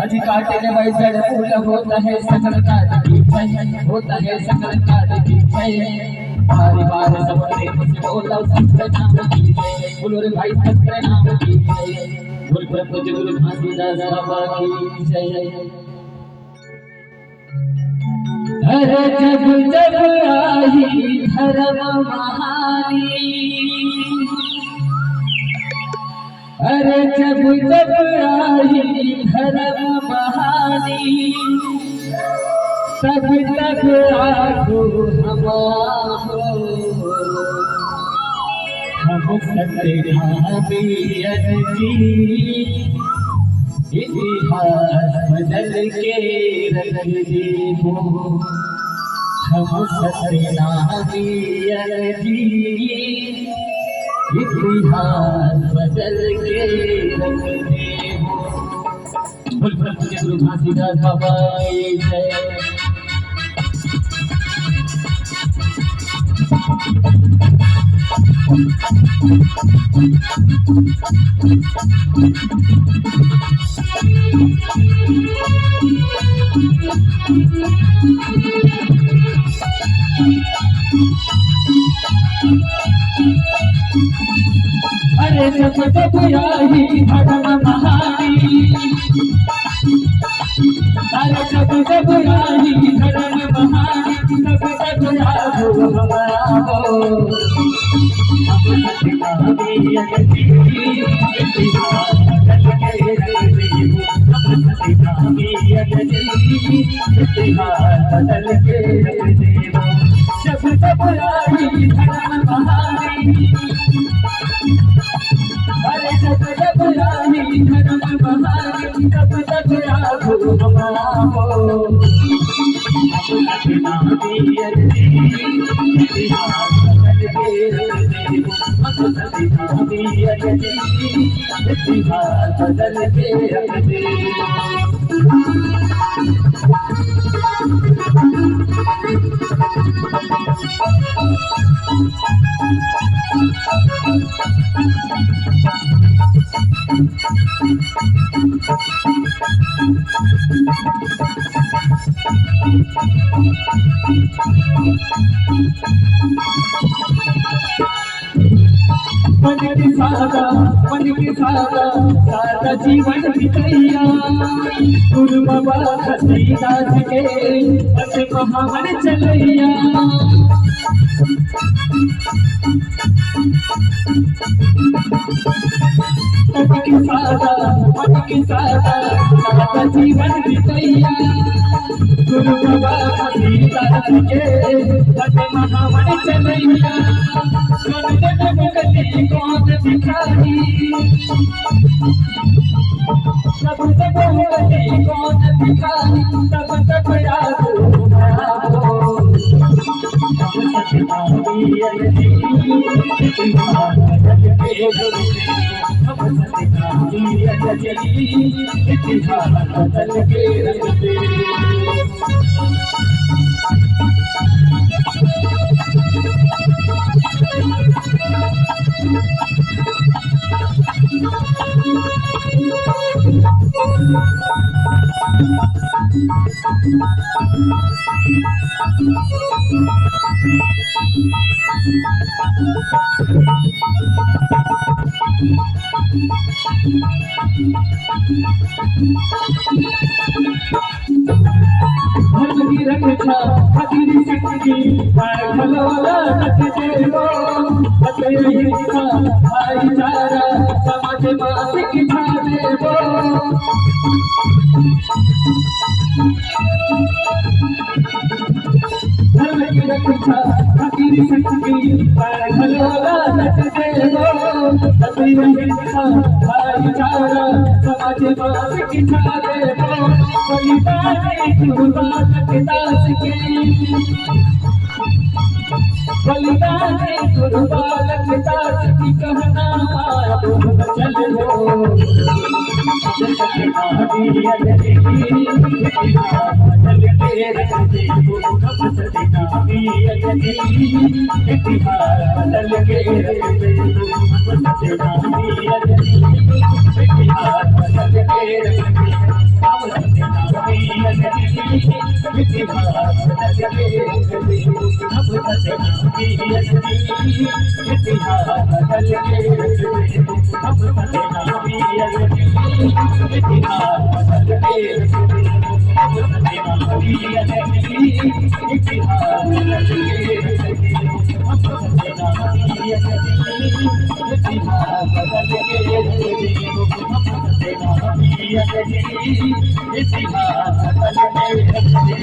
अजी काटे ने वैसे फूल होता है सकल का दिखै होता है सकल का दिखै बारी बार सबने मुझे बोला सत्य नाम की बोलो रे भाई सत्य नाम की बोल प्रभु गुरु घासीदास बाबा की जय। अरे जब जब आई धर्म महानी अरे जब जब आई धर्म बहानी तब तब आगो हम सत्यावी इतिहास बदल के रख देवो हम सत्यावी इतिहास बदल के रख देवो बोल प्रभु गुरु घासीदास बाबा जय। अरे जब जब आई धर्म महानी अरे जब जब आई धर्म महानी तब तब आगो हमारो हम सत्यावी इतिहास बदल के रख देवो हम सत्यावी इतिहास बदल के रख देवो जब जब आई धर्म महानी अरे जब जब आई धर्म बहानी तब तब आगो हमारो हम सत्यावी इतिहास बदल के रख देवो हम सत्यावी इतिहास बदल के रख देवो। मन के सादा जीवन बितैया गुरु बाबा घासीदास के बस महावन चलैया मन के सादा जीवन बितैया गुरु बाबा घासीदास के बस महावन चलैया गली कौन दिखाई सब तक गली कौन दिखाई तब तक आगो हमारो हम सत्यावी इतिहास बदल के रख देवो हम सत्यावी इतिहास बदल के रख देवो। धर्म की रक्षा हकीरी शक्ति भलोला रख देवो हिंसा भाईचारा समाज में शिक्षा देवो धर्म की रक्षा हकीरी शक्ति भलोला रख देवो हिंसा भाईचारा समाज में शिक्षा देवो बलिदानी गुरुबालकदास के बलिदानी गुरुबालकदास की कहना चल हो सत्यावी इतिहास बदल के रख देवो हम सत्यावी इतिहास इतिहास बदल के रख दे अब सतनामी असली इतिहास बदल के रख दे अब सतनामी असली इतिहास बदल के रख दे अब सतनामी असली इतिहास बदल के रख दे अब सतनामी असली इतिहास बदल के रख दे अब सतनामी असली इतिहास बदल के रख दे